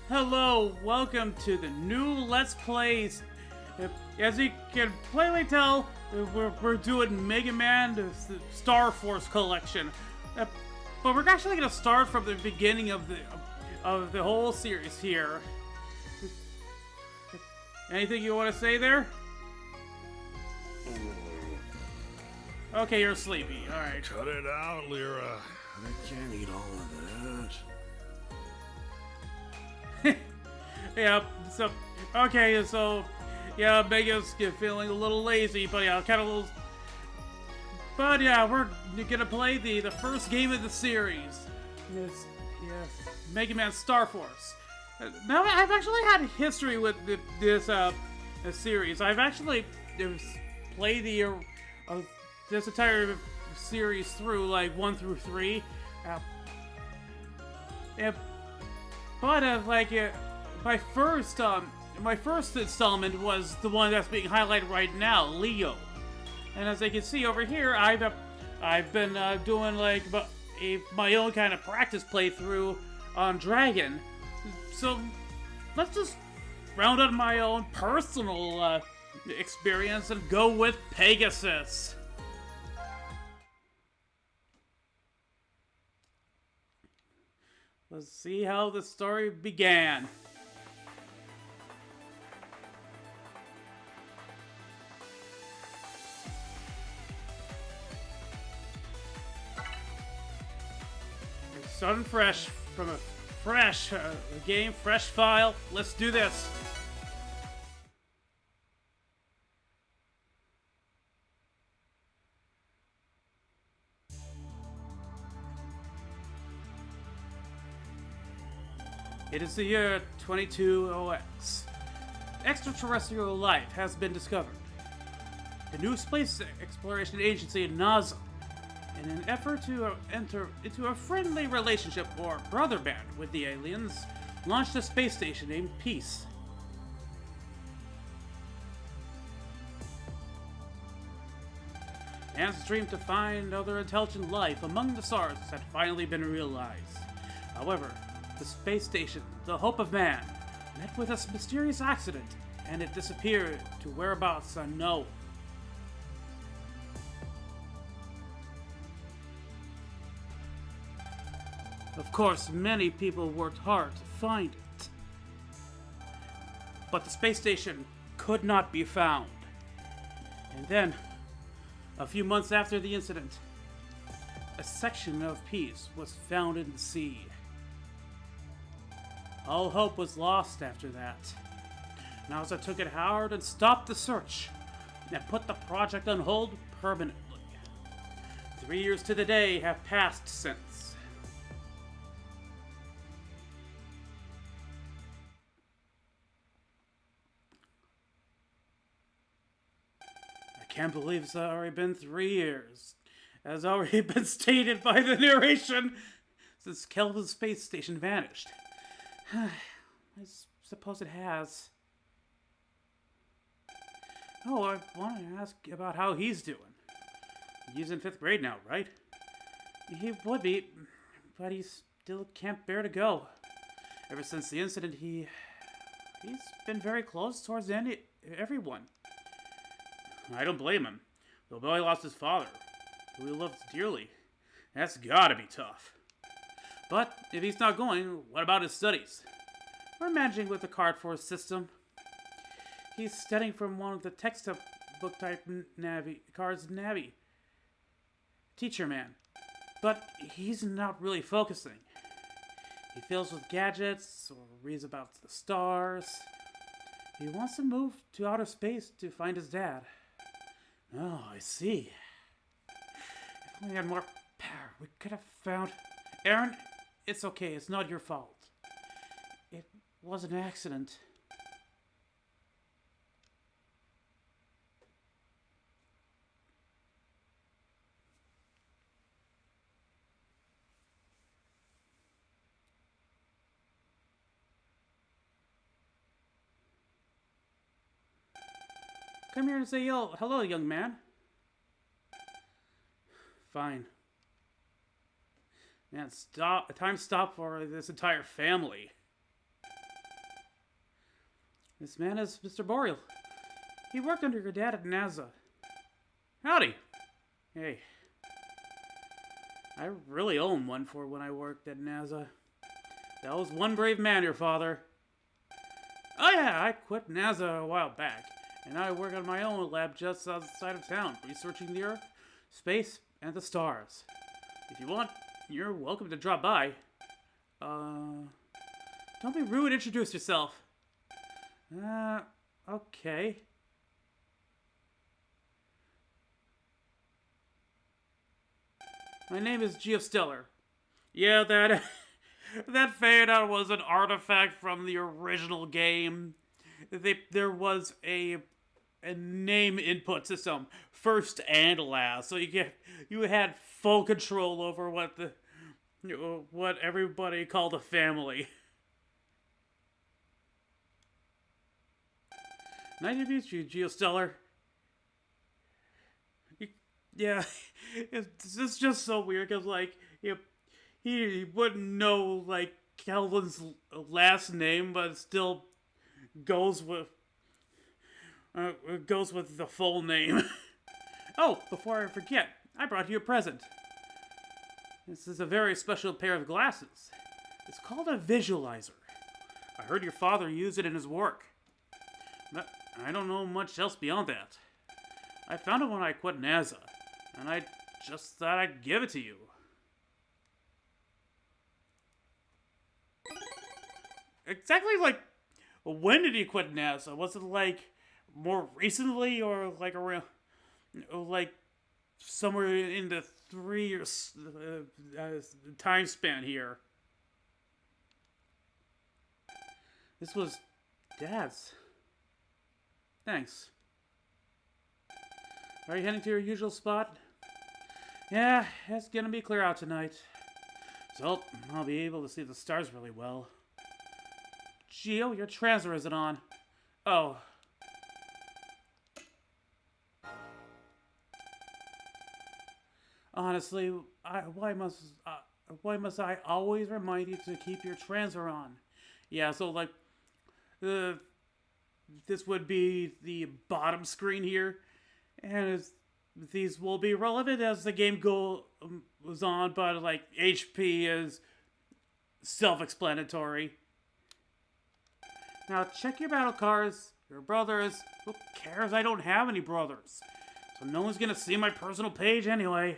Hello, welcome to the new Let's Plays. As you can plainly tell, we're doing Mega Man the Star Force collection. But we're actually going to start from the beginning of the whole series here. Anything you want to say there? Okay, you're sleepy. Alright. Cut it out, Lyra. I can't eat all of that. Yeah, yeah, Mega's feeling a little lazy, but yeah, kind of a little... But yeah, we're gonna play the first game of the series. Yes, Mega Man Star Force. Now, I've actually had history with this series. I've actually played this entire series through, like, 1 through 3. But my first installment was the one that's being highlighted right now, Leo. And as you can see over here, I've been doing like my own kind of practice playthrough on Dragon. So let's just round out my own personal experience and go with Pegasus. Let's see how the story began. Starting fresh from a fresh game, fresh file. Let's do this. It is the year 22OX. Extraterrestrial life has been discovered. The new space exploration agency, NASA, in an effort to enter into a friendly relationship or brother band with the aliens, launched a space station named Peace. Man's dream to find other intelligent life among the stars had finally been realized. However, the space station, the hope of man, met with a mysterious accident, and it disappeared to whereabouts unknown. Of course, many people worked hard to find it. But the space station could not be found. And then, a few months after the incident, a section of Peace was found in the sea. All hope was lost after that. NASA took it hard and stopped the search, and put the project on hold permanently. 3 years to the day have passed since. I can't believe it's already been 3 years, as already been stated by the narration, since Kelvin's space station vanished. I suppose it has. Oh, I want to ask about how he's doing. He's in 5th grade now, right? He would be, but he still can't bear to go. Ever since the incident, he's been very close towards everyone. I don't blame him. The boy lost his father, who he loved dearly. That's gotta be tough. But if he's not going, what about his studies? We're managing with the card force system. He's studying from one of the textbook type cards Navi. Teacher man. But he's not really focusing. He fills with gadgets or reads about the stars. He wants to move to outer space to find his dad. Oh, I see. If only we had more power, we could have found... Aaron, it's okay. It's not your fault. It was an accident. Come here and say hello, young man. Fine. Man, time stop for this entire family. This man is Mr. Boreal. He worked under your dad at NASA. Howdy. Hey. I really owe him one for when I worked at NASA. That was one brave man, your father. Oh yeah, I quit NASA a while back, and I work on my own lab just outside of town, researching the Earth, space, and the stars. If you want, you're welcome to drop by. Don't be rude, introduce yourself. Okay. My name is Geostellar. Yeah, that that fade out was an artifact from the original game. There was a name input system, first and last, so you had full control over what everybody called a family. Nice to meet you, Geostellar. Yeah, it's just so weird because like he wouldn't know like Kelvin's last name, but it still goes with the full name. Oh, before I forget, I brought you a present. This is a very special pair of glasses. It's called a visualizer. I heard your father use it in his work. But I don't know much else beyond that. I found it when I quit NASA, and I just thought I'd give it to you. Exactly, like, when did he quit NASA? Was it, like, more recently, or, like, around, like, somewhere in the 3 years time span here? This was Dad's. Thanks. Are you heading to your usual spot? Yeah, it's gonna be clear out tonight. So, I'll be able to see the stars really well. Geo, your transfer isn't on. Oh. Honestly, why must I always remind you to keep your transfer on? Yeah, so like, this would be the bottom screen here, and these will be relevant as the game goes on, but like HP is self-explanatory. Now check your battle cards, your brothers. Who cares? I don't have any brothers, so no one's gonna see my personal page anyway.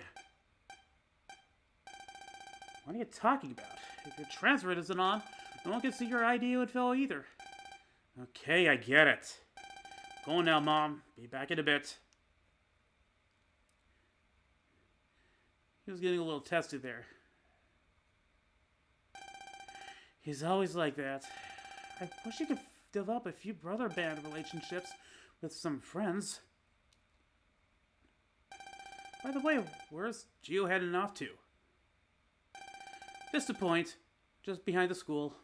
What are you talking about? If your transfer isn't on, no one can see your ID info either. Okay, I get it. Go now, Mom. Be back in a bit. He was getting a little testy there. He's always like that. I wish he could develop a few brother band relationships with some friends. By the way, where's Geo heading off to? Vista Point, just behind the school.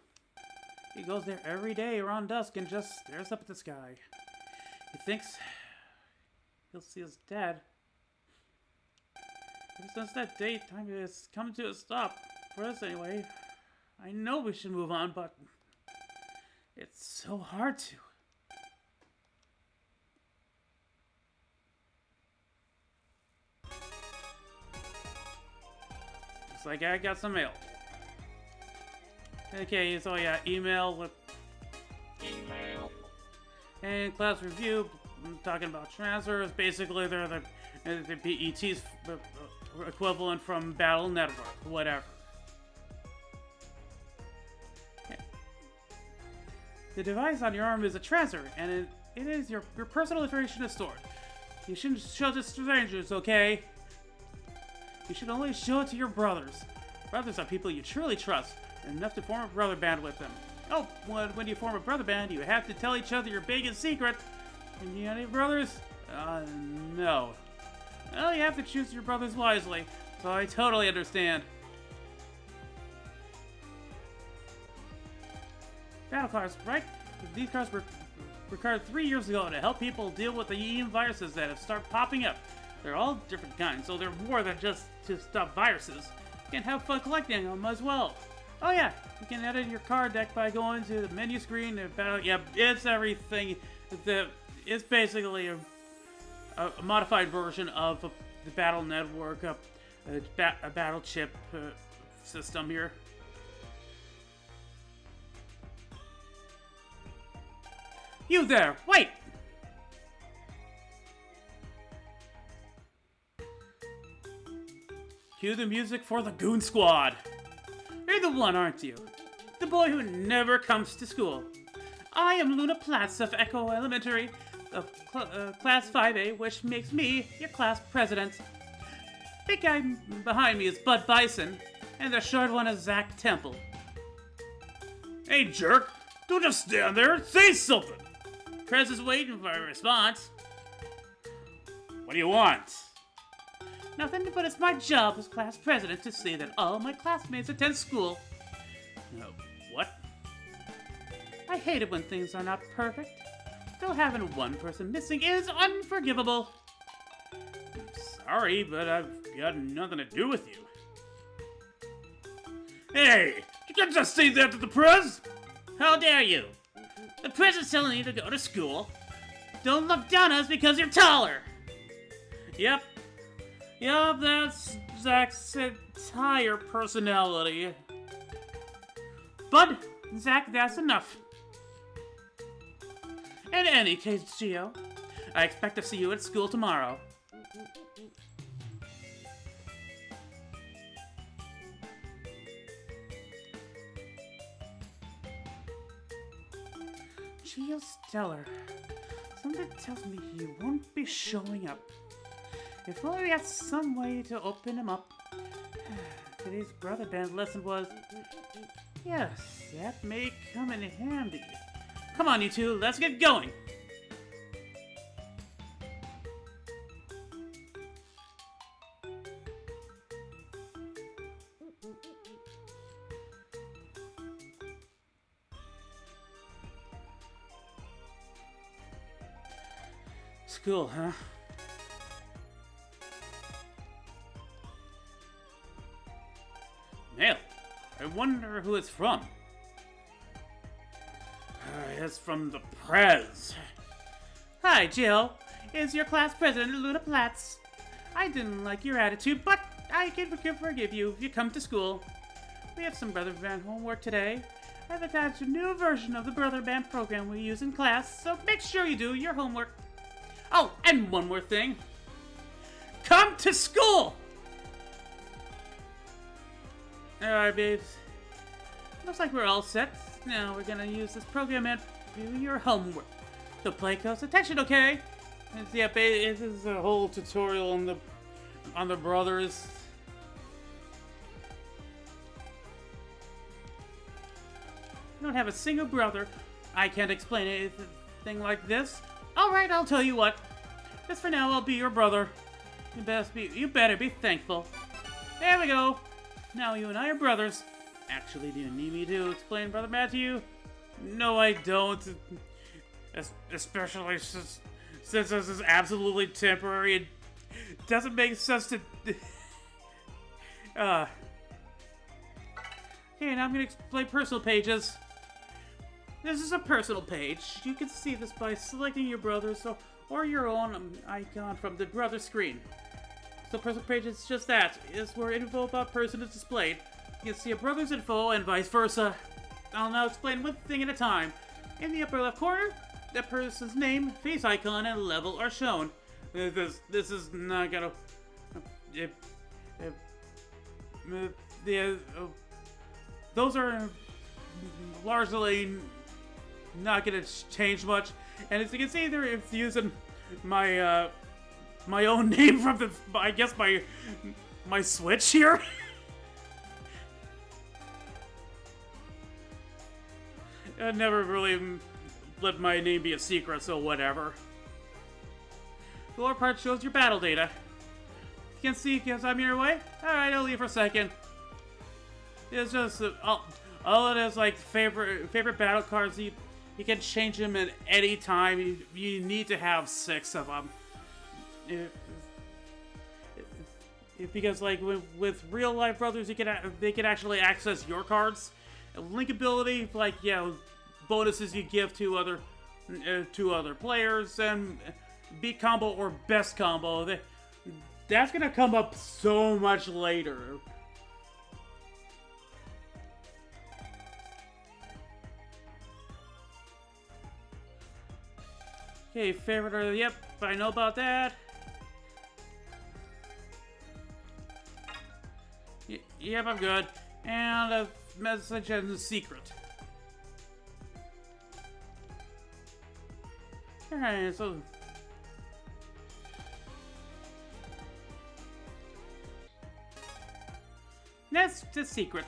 He goes there every day around dusk and just stares up at the sky. He thinks he'll see his dad. Ever since that date, time is coming to a stop. For us anyway. I know we should move on, but it's so hard to. Looks like I got some mail. Okay, so yeah, email. And class review, talking about transfers. Basically, they're the PET's equivalent from Battle Network, whatever. Okay. The device on your arm is a transfer, and it is your personal information is stored. You shouldn't show it to strangers, okay? You should only show it to your brothers. Brothers are people you truly trust, enough to form a brother band with them. Oh, when you form a brother band, you have to tell each other your biggest secret. And you got any brothers? No. Well, you have to choose your brothers wisely, so I totally understand. Battle cards, right? These cards were created 3 years ago to help people deal with the EM viruses that have started popping up. They're all different kinds, so they're more than just to stop viruses. You can have fun collecting them as well. Oh yeah, you can edit your card deck by going to the menu screen and battle. Yeah, it's everything. It's basically a modified version of the Battle Network, a battle chip system here. You there! Wait! Cue the music for the Goon Squad. You're the one, aren't you? The boy who never comes to school. I am Luna Platts of Echo Elementary, of Class 5A, which makes me your class president. Big guy behind me is Bud Bison, and the short one is Zach Temple. Hey, jerk! Don't just stand there, say something! Prez is waiting for a response. What do you want? Nothing, but it's my job as class president to see that all my classmates attend school. What? I hate it when things are not perfect. Still having one person missing is unforgivable. Sorry, but I've got nothing to do with you. Hey, you can't just say that to the Prez! How dare you? The Prez is telling you to go to school. Don't look down on us because you're taller. Yep, that's Zach's entire personality. Bud, Zach, that's enough. In any case, Gio, I expect to see you at school tomorrow. Gio Stellar. Something tells me he won't be showing up. If only we had some way to open him up. Today's brother band lesson was... Yes, that may come in handy. Come on, you two, let's get going! School, huh? Mail. I wonder who it's from. It's from the Prez. Hi, Jill. It's your class president, Luna Platts. I didn't like your attitude, but I can forgive you if you come to school. We have some Brother Band homework today. I've attached a new version of the Brother Band program we use in class, so make sure you do your homework. Oh, and one more thing. Come to school! Alright, babes. Looks like we're all set. Now we're gonna use this program and do your homework. So play close attention, okay? This is a whole tutorial on the brothers. I don't have a single brother. I can't explain anything like this. Alright, I'll tell you what. Just for now, I'll be your brother. You better be thankful. There we go. Now you and I are brothers. Actually, do you need me to explain Brother Matt to you? No, I don't. Especially since this is absolutely temporary. It doesn't make sense to... Okay, now I'm going to explain personal pages. This is a personal page. You can see this by selecting your brother's or your own icon from the brother screen. So personal page is just that. It's where info about person is displayed. You can see a brother's info and vice versa. I'll now explain one thing at a time. In the upper left corner, that person's name, face icon, and level are shown. This is not gonna... those are largely not gonna change much. And as you can see, there it's using my my own name from the, I guess my Switch here. I never really let my name be a secret, so whatever. The lower part shows your battle data. You can see because I'm your way. Alright, I'll leave for a second. It's just all it is, like favorite battle cards. You can change them at any time. You need to have 6 of them. because like with real life brothers, they can actually access your cards. Link ability, like bonuses you give to other players, and beat combo or best combo. That's gonna come up so much later. Okay, favorite. Yep, I know about that. Yep, I'm good. And a message and a secret. Alright, so... That's the secret.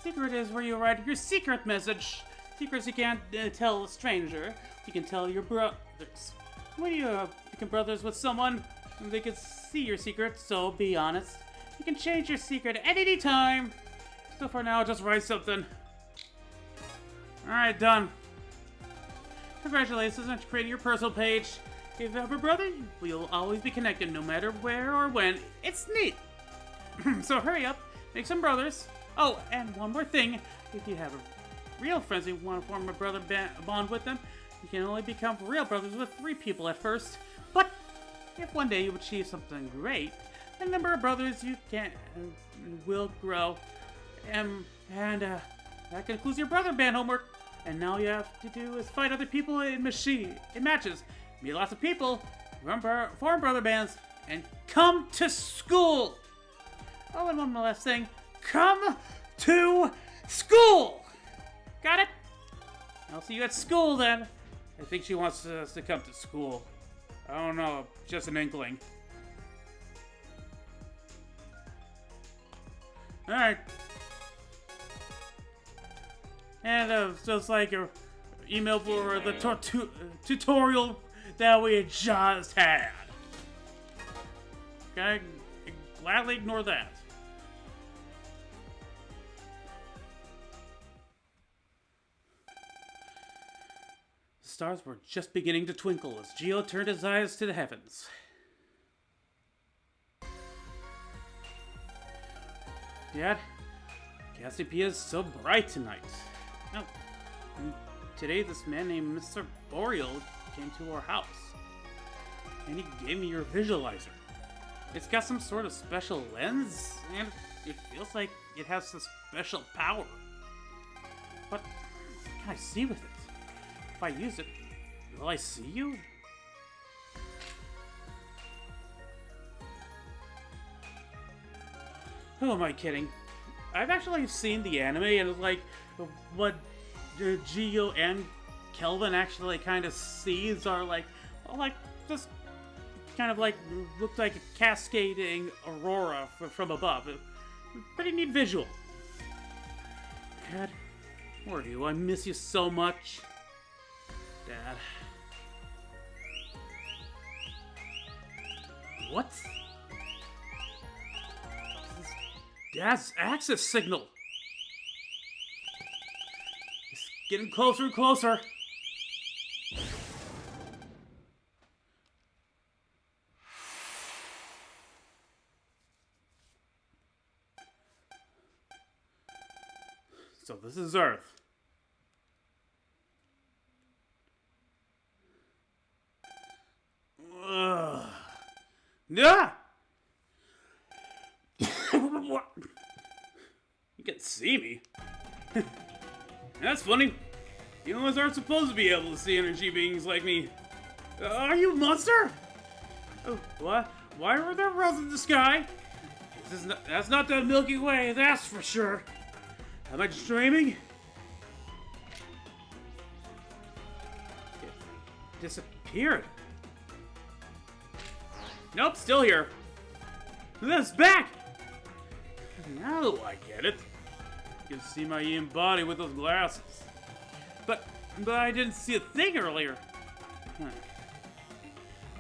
Secret is where you write your secret message. Secrets you can't tell a stranger. You can tell your brothers. When you become brothers with someone, they can see your secret, so be honest. You can change your secret at any time. So for now, just write something. Alright, done. Congratulations on creating your personal page. If you have a brother, we'll always be connected no matter where or when. It's neat. So hurry up, make some brothers. Oh, and one more thing. If you have real friends and you want to form a brother bond with them, you can only become real brothers with 3 people at first. But if one day you achieve something great, the number of brothers you can will grow. And that concludes your brother band homework. And now all you have to do is fight other people in matches, meet lots of people, form brother bands, and come to school. Oh, and one last thing. Come to school! Got it? I'll see you at school then. I think she wants us to come to school. I don't know, just an inkling. Alright. And so it's like an email for the tutorial that we just had. Okay, gladly ignore that. The stars were just beginning to twinkle as Geo turned his eyes to the heavens. Dad, Cassiopeia is so bright tonight. Now, today this man named Mr. Boreal came to our house, and he gave me your visualizer. It's got some sort of special lens, and it feels like it has a special power. But what can I see with it? If I use it, will I see you? Who am I kidding? I've actually seen the anime, and it's like what Geo and Kelvin actually kind of sees are like just kind of like looked like a cascading aurora from above. Pretty neat visual. Dad, where are you? I miss you so much. Dad. What? Dad's access signal. It's getting closer and closer. So this is Earth. Yeah. You can see me. That's funny. Humans aren't supposed to be able to see energy beings like me. Are you a monster? Oh, what? Why were there rails in the sky? That's not the Milky Way, that's for sure. Am I just dreaming? It disappeared. Nope, still here. It's back! Now I get it. You can see my Ian body with those glasses. But I didn't see a thing earlier.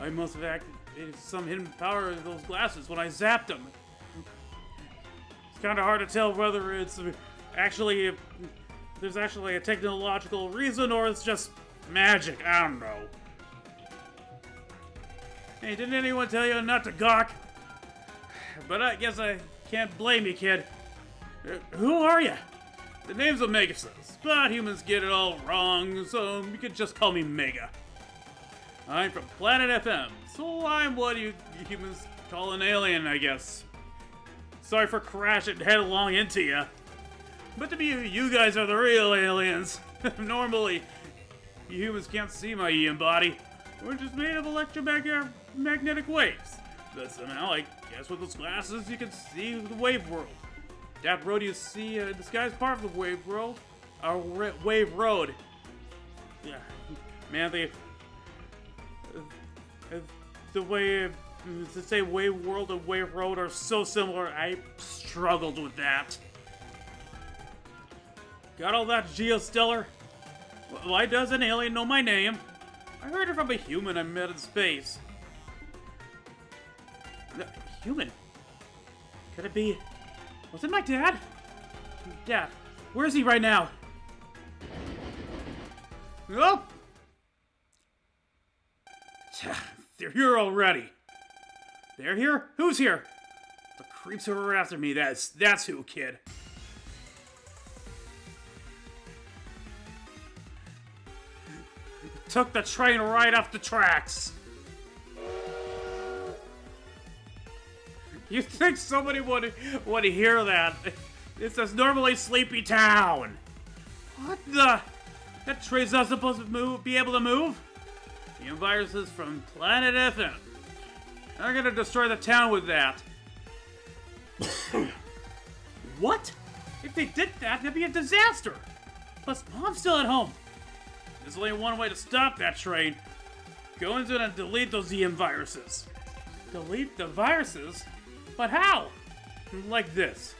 I must have activated some hidden power of those glasses when I zapped them. It's kind of hard to tell whether it's actually there's actually a technological reason or it's just magic. I don't know. Hey, didn't anyone tell you not to gawk? but I guess I can't blame you, kid. Who are you? The name's omega-xis, but humans get it all wrong, so you could just call me Mega. I'm from Planet FM, so I'm what you humans call an alien, I guess. Sorry for crashing headlong into you. But to me, you guys are the real aliens. Normally, you humans can't see my EM body. We're just made of electromagnetic waves. But somehow, I guess with those glasses, you can see the wave world. That road you see in the sky is part of the wave world. Our wave road. Yeah, man, the way to say wave world and wave road are so similar. I struggled with that. Got all that, Geostellar? Why does an alien know my name? I heard it from a human I met in space. Human? Could it be? Was it my dad? Dad, where is he right now? Oh! They're here already. They're here? Who's here? The creeps who are after me, that's who, kid. Took the train right off the tracks. You think somebody would hear that? It's a normally sleepy town. What the? That train's not supposed to be able to move? The viruses from Planet FM. They're gonna destroy the town with that. What? If they did that, that'd be a disaster. Plus, Mom's still at home. There's only one way to stop that train. Go into it and delete those EM viruses. Delete the viruses? But how? Like this.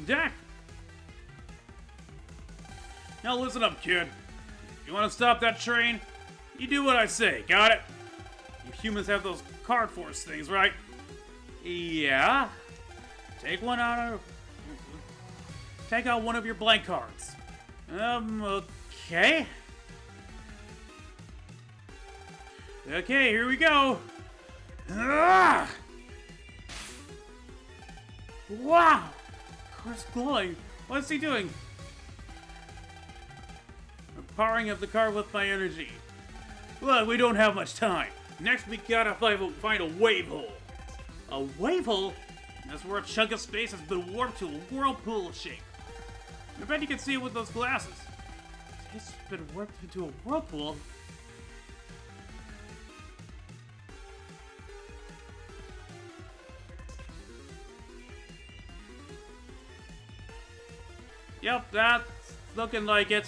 Jack! Now listen up, kid. You want to stop that train? You do what I say, got it? You humans have those card force things, right? Yeah. Take out one of your blank cards. Okay. Okay, here we go. Ah! Wow! Car's glowing. What's he doing? I'm powering up the car with my energy. Look, we don't have much time. Next, we gotta find a wave hole. A wave hole? That's where a chunk of space has been warped to a whirlpool shape. I bet you can see it with those glasses. It's been warped into a whirlpool. Yep, that's looking like it.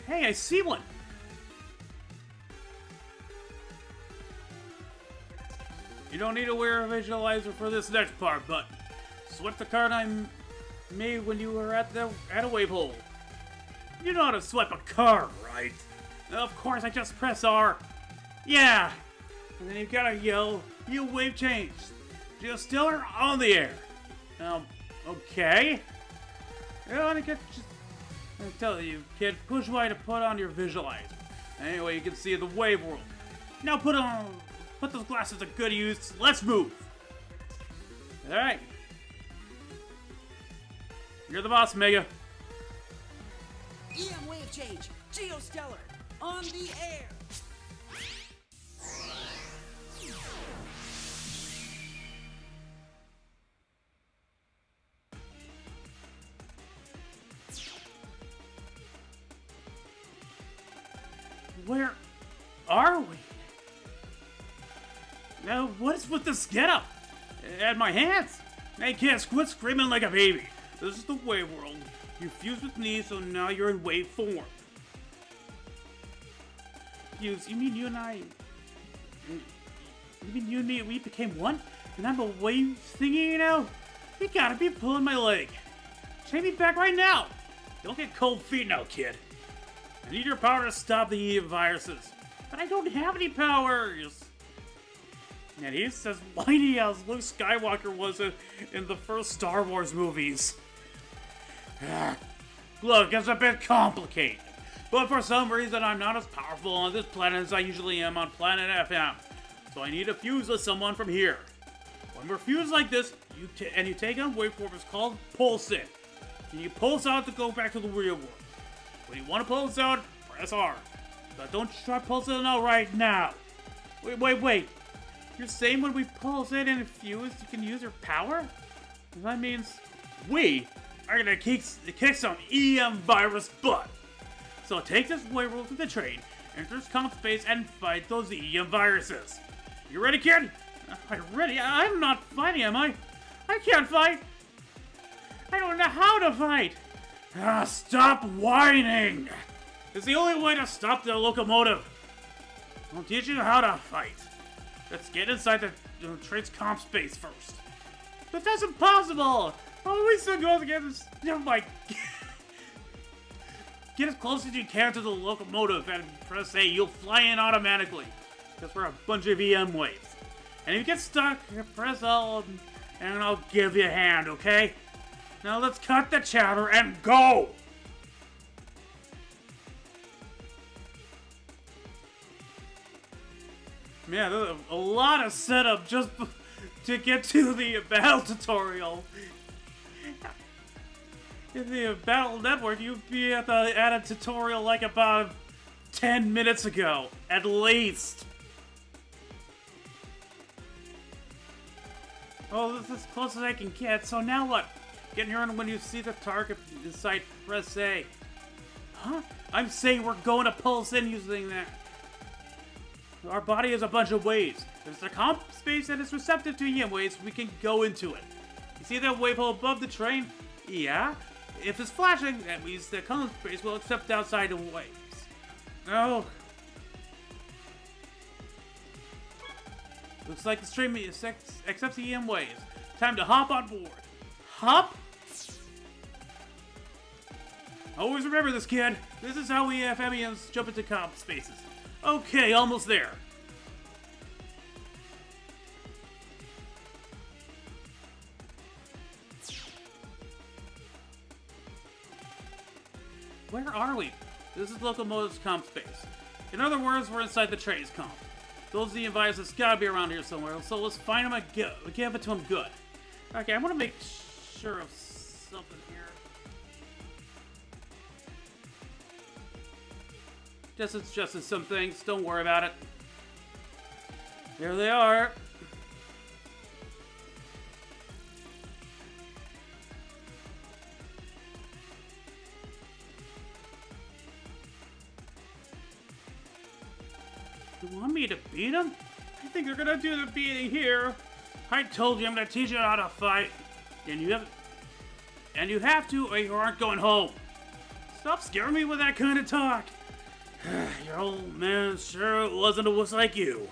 Hey, I see one. You don't need to wear a visualizer for this next part, but swipe the card I made when you were at a wave hole. You know how to swipe a card, right? Of course, I just press R. Yeah, and then you gotta yell, "You wave changed. Geostellar on the air." Okay. I tell you, kid, push Y to put on your visualizer. Anyway, you can see the wave world. Now put those glasses to good use. Let's move. All right. You're the boss, Mega. EM wave change. Geostellar on the air. Where are we? Now, what is with this getup? At my hands? Hey kids, quit screaming like a baby. This is the wave world. You fused with me, so now you're in wave form. Fuse? You mean you and I... You mean you and me, we became one? And I'm a wave thingy now? You gotta be pulling my leg. Take me back right now. Don't get cold feet now, kid. I need your power to stop the EM viruses. But I don't have any powers. And he's as whiny as Luke Skywalker was in the first Star Wars movies. Look, it's a bit complicated. But for some reason, I'm not as powerful on this planet as I usually am on planet FM. So I need to fuse with someone from here. When we're fused like this, you take on waveform is called pulse in. And you pulse out to go back to the real world. When you want to pulse out, press R. But don't try pulsing out right now. Wait. You're saying when we pulse in and fuse, you can use your power? That means we are gonna kick some EM virus butt. So take this werewolf to the train, enter comp space, and fight those EM viruses. You ready, kid? I'm ready. I'm not fighting, am I? I can't fight. I don't know how to fight. Stop whining. It's the only way to stop the locomotive. I'll teach you how to fight. Let's get inside the train's comp space first. But that's impossible. Oh, we still go to get this. Oh my. Get as close as you can to the locomotive and press A. You'll fly in automatically. Because we're a bunch of EM waves. And if you get stuck, press L and I'll give you a hand, okay? Now let's cut the chatter and go! Yeah, there's a lot of setup just to get to the battle tutorial. In the battle network, you'd be at a tutorial like about 10 minutes ago, at least. Oh, this is as close as I can get, so now what? Get in here and when you see the target in sight, press A. Huh? I'm saying we're going to pulse in using that. Our body is a bunch of waves. There's a comp space that is receptive to EM waves, we can go into it. You see that wave hole above the train? Yeah? If it's flashing, that means the comp space will accept outside the waves. Oh. Looks like the stream accepts EM waves. Time to hop on board. Hop? Always remember this, kid. This is how we FMEMs jump into comp spaces. Okay, almost there. Where are we? This is locomotive's comp space. In other words, we're inside the train's comp. Those EM viruses gotta be around here somewhere, so let's find them and give it to them good. Okay, I want to make sure of something here. Just adjusted some things, don't worry about it. There they are. You want me to beat them? I think they're gonna do the beating here. I told you I'm gonna teach you how to fight. And you have to or you aren't going home. Stop scaring me with that kind of talk. Your old man sure wasn't a wuss like you.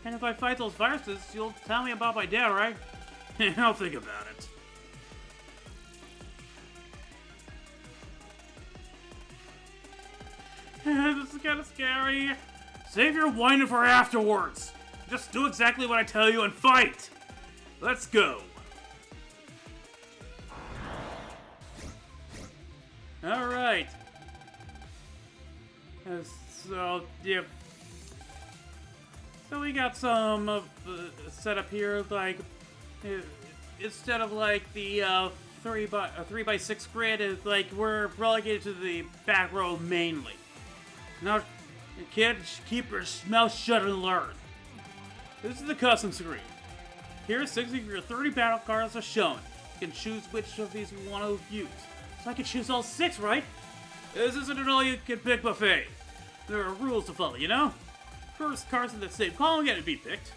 And if I fight those viruses, you'll tell me about my dad, right? I'll think about it. This is kind of scary. Save your whining for afterwards. Just do exactly what I tell you and fight. Let's go. Alright. So, yeah. So we got some setup here, like, instead of like the 3x6 grid, is like we're relegated to the back row mainly. Now, kids, keep your mouth shut and learn. This is the custom screen. Here, 60 of your 30 battle cards are shown. You can choose which of these you want to use. So I can choose all 6, right? This isn't an all-you-can-pick buffet. There are rules to follow, you know? First, cards in the same column get to be picked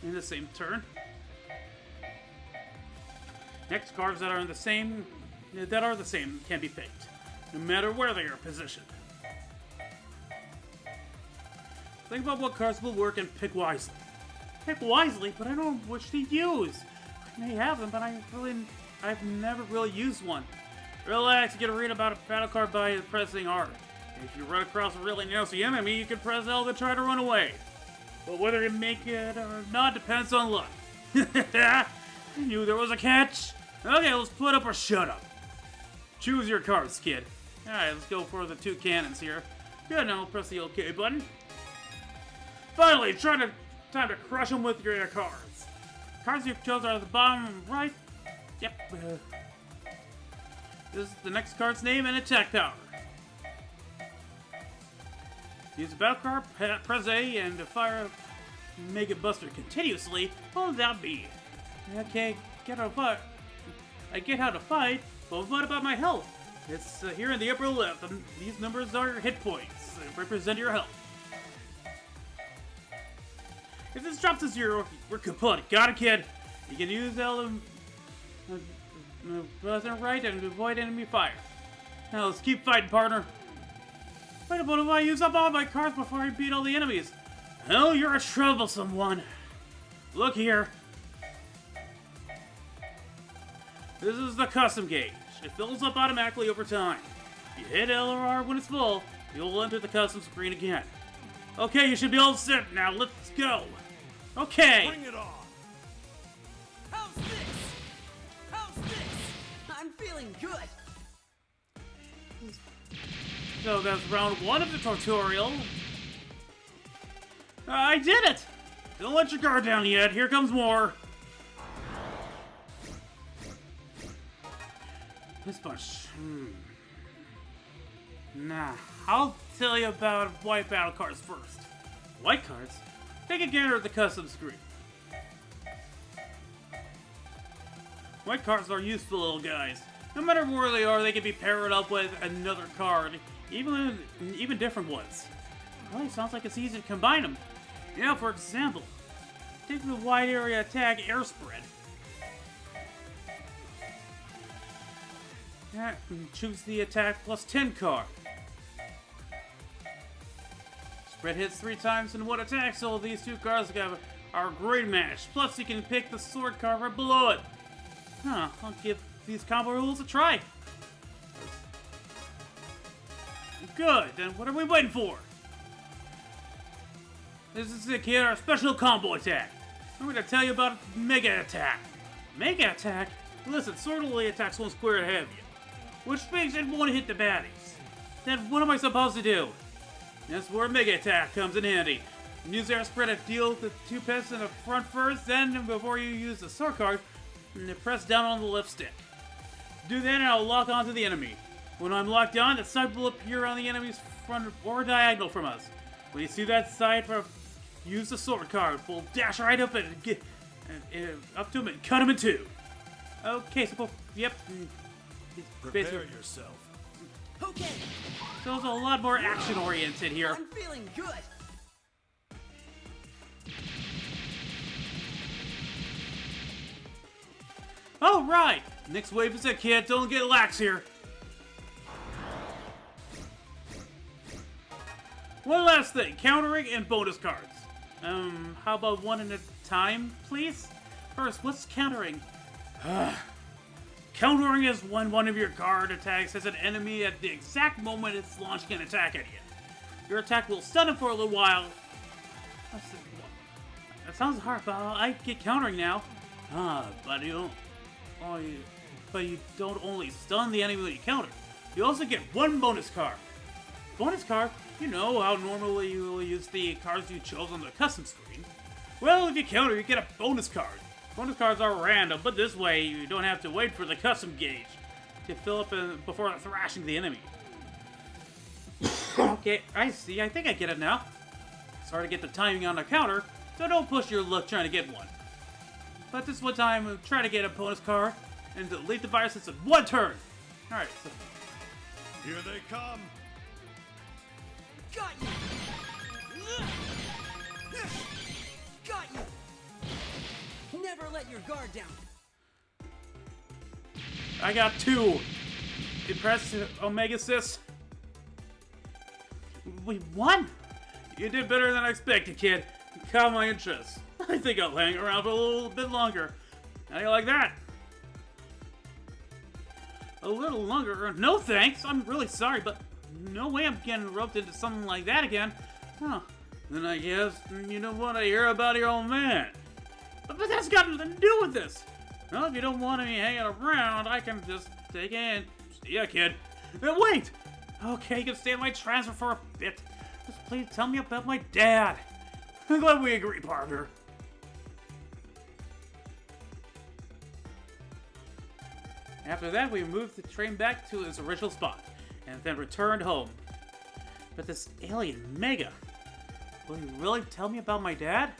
in the same turn. Next, cards that are the same can be picked, no matter where they are positioned. Think about what cards will work and pick wisely. Pick wisely, but I don't know which to use. I may have them, but I've never really used one. Relax, get a read about a battle card by pressing R. If you run across a really nasty enemy, you can press L to try to run away. But whether you make it or not depends on luck. I knew there was a catch. Okay, let's put up or shut up. Choose your cards, kid. Alright, let's go for the 2 cannons here. Good, now press the OK button. Finally, time to crush them with your cards. Cards you've chosen are at the bottom right. Yep. This is the next card's name and attack power. Use the battle card, press A, and to fire Mega Buster continuously. Hold down B. Okay, get how to fight. I get how to fight, but what about my health? It's here in the upper left. These numbers are your hit points. They represent your health. If this drops to 0, we're kaput. Got it, kid. You can use L button right and avoid enemy fire. Now let's keep fighting, partner. Wait a minute, I use up all my cards before I beat all the enemies. Hell, you're a troublesome one. Look here. This is the custom gauge. It fills up automatically over time. If you hit L or R when it's full, you'll enter the custom screen again. Okay, you should be all set now. Let's go. Okay. Bring it on. How's this? How's this? I'm feeling good. So that's round 1 of the tutorial. I did it! Don't let your guard down yet. Here comes more. This bunch. Nah, I'll tell you about white battle cards first. White cards? Take a gander at the custom screen. White cards are useful little guys. No matter where they are, they can be paired up with another card, even different ones. Well, it sounds like it's easy to combine them. Yeah, for example, take the wide area attack air spread. Yeah, and choose the attack plus 10 card. Spread hits 3 times in one attack, so these 2 cards are a great match. Plus, you can pick the sword card right below it. Huh, I'll give these combo rules a try. Good, then what are we waiting for? This is the kid, our special combo attack. I'm going to tell you about Mega Attack. Mega Attack? Listen, sword only attacks 1 square ahead of you, which makes it won't hit the baddies. Then what am I supposed to do? That's where Mega Attack comes in handy. Use air spread to deal the 2 pests in the front first, then before you use the sword card, press down on the left stick. Do that and I'll lock onto the enemy. When I'm locked on, the side will appear on the enemy's front or diagonal from us. When you see that side, use the sword card. We'll dash right up and get up to him and cut him in 2. Okay, so yep. Prepare yourself. Okay, So it's a lot more action oriented here. I'm feeling good. Oh right! Next wave is a kid. Don't get lax here. One last thing, countering and bonus cards. How about one at a time, please? First, what's countering? Countering is when one of your card attacks has an enemy at the exact moment it's launching an attack at you. Your attack will stun him for a little while. That sounds hard, but I get countering now. But you don't only stun the enemy when you counter. You also get 1 bonus card. Bonus card? You know how normally you will use the cards you chose on the custom screen. Well, if you counter, you get a bonus card. Bonus cards are random, but this way you don't have to wait for the custom gauge to fill up before thrashing the enemy. Okay, I see. I think I get it now. It's hard to get the timing on the counter, so don't push your luck trying to get one. But this one time, try to get a bonus card and delete the viruses in 1 turn. Alright, so... Here they come. Got you. Got you. Never let your guard down. I got 2. Impressed, omega-xis. We won! You did better than I expected, kid. Caught my interest. I think I'll hang around for a little bit longer. How do you like that? A little longer? No thanks. I'm really sorry, but no way I'm getting roped into something like that again. Huh. Then I guess you don't want to hear about your old man. But that's got nothing to do with this. Well, if you don't want me hanging around, I can just take in See ya, kid. Wait! Okay, you can stay on my transfer for a bit. Just please tell me about my dad. I'm glad we agree, partner. After that, we moved the train back to its original spot, and then returned home. But this alien Mega, will he really tell me about my dad?